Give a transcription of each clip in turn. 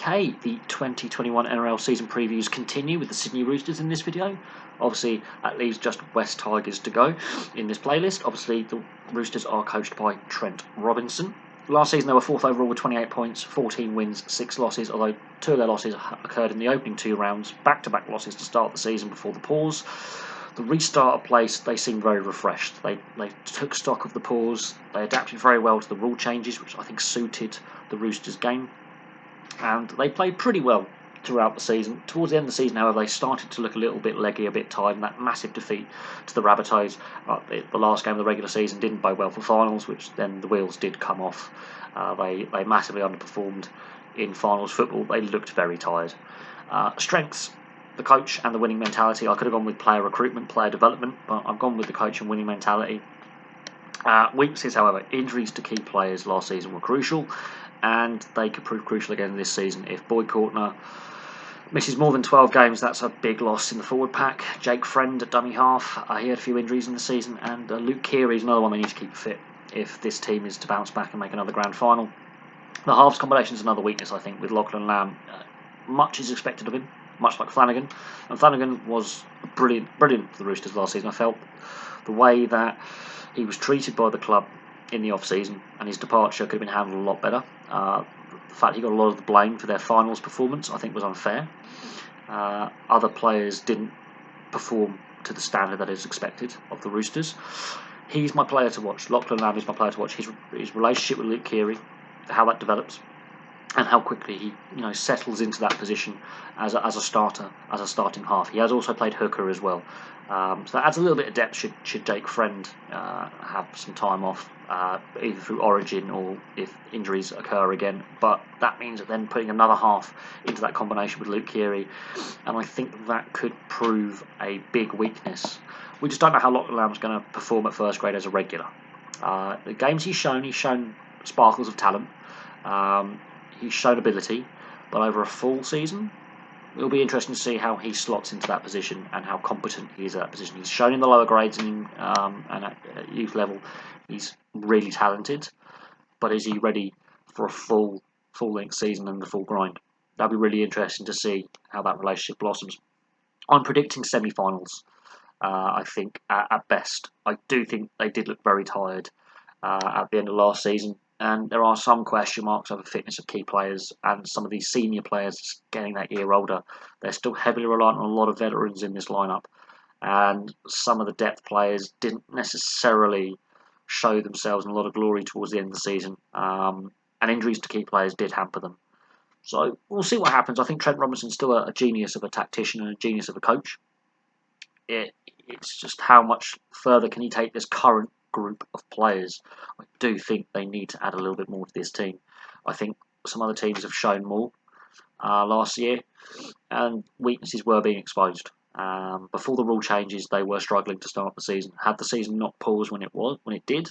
Okay, the 2021 NRL season previews continue with the Sydney Roosters in this video. Obviously, that leaves just West Tigers to go in this playlist. Obviously, the Roosters are coached by Trent Robinson. Last season, they were 4th overall with 28 points, 14 wins, 6 losses, although 2 of their losses occurred in the opening 2 rounds, back-to-back losses to start the season before the pause. The restart of play, they seemed very refreshed. They took stock of the pause, they adapted very well to the rule changes, which I think suited the Roosters' game. And they played pretty well throughout the season. Towards the end of the season, however, they started to look a little bit leggy, a bit tired, and that massive defeat to the Rabbitohs, the last game of the regular season, didn't bode well for finals, which then the wheels did come off. They massively underperformed in finals football. They looked very tired. Strengths, the coach and the winning mentality. I could have gone with player recruitment, player development, but I've gone with the coach and winning mentality. Weaknesses, however, injuries to key players last season were crucial, and they could prove crucial again this season. If Boyd Courtner misses more than 12 games, that's a big loss in the forward pack. Jake Friend at dummy half, he had a few injuries in the season, and Luke Keary is another one they need to keep fit if this team is to bounce back and make another grand final. The halves combination is another weakness, I think, with Lachlan Lam. Much is expected of him, much like Flanagan, and Flanagan was brilliant for the Roosters last season. I felt the way that he was treated by the club in the off-season and his departure could have been handled a lot better. The fact he got a lot of the blame for their finals performance, I think, was unfair. Other players didn't perform to the standard that is expected of the Roosters. He's my player to watch. Lachlan Lam is my player to watch. His relationship with Luke Keary, how that develops, and how quickly he settles into that position as a starter, as a starting half. He has also played hooker as well. So that adds a little bit of depth should Jake Friend have some time off, either through Origin or if injuries occur again. But that means that then putting another half into that combination with Luke Keary, and I think that could prove a big weakness. We just don't know how Lachlan Lam's going to perform at first grade as a regular. The games he's shown sparkles of talent. He's shown ability, but over a full season, it'll be interesting to see how he slots into that position and how competent he is at that position. He's shown in the lower grades and at youth level, he's really talented, but is he ready for a full-length season and the full grind? That'll be really interesting to see how that relationship blossoms. I'm predicting semi-finals, I think, at best. I do think they did look very tired at the end of last season. And there are some question marks over fitness of key players, and some of these senior players getting that year older. They're still heavily reliant on a lot of veterans in this lineup, and some of the depth players didn't necessarily show themselves in a lot of glory towards the end of the season, and injuries to key players did hamper them. So we'll see what happens. I think Trent Robinson's still a genius of a tactician and a genius of a coach. It's just how much further can he take this current group of players. I do think they need to add a little bit more to this team. I think some other teams have shown more last year, and weaknesses were being exposed. Before the rule changes, they were struggling to start the season. Had the season not paused when it did,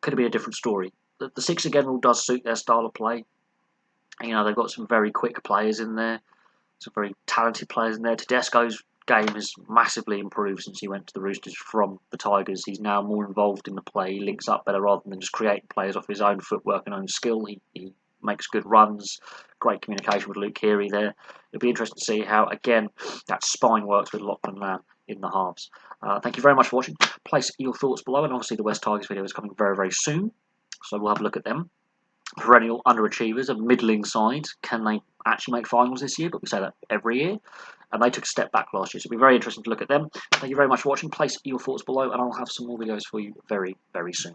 could have been a different story. The 6 again rule does suit their style of play. They've got some very quick players in there, some very talented players in there. Tedesco's game has massively improved since he went to the Roosters from the Tigers. He's now more involved in the play. He links up better rather than just creating players off his own footwork and own skill. He makes good runs, great communication with Luke Keary there. It'll be interesting to see how, again, that spine works with Lachlan Lam in the halves. Thank you very much for watching. Place your thoughts below, and obviously the West Tigers video is coming very, very soon, so we'll have a look at them. Perennial underachievers, a middling side. Can they actually make finals this year? But we say that every year. And they took a step back last year, so it'll be very interesting to look at them. Thank you very much for watching. Place your thoughts below, and I'll have some more videos for you very, very soon.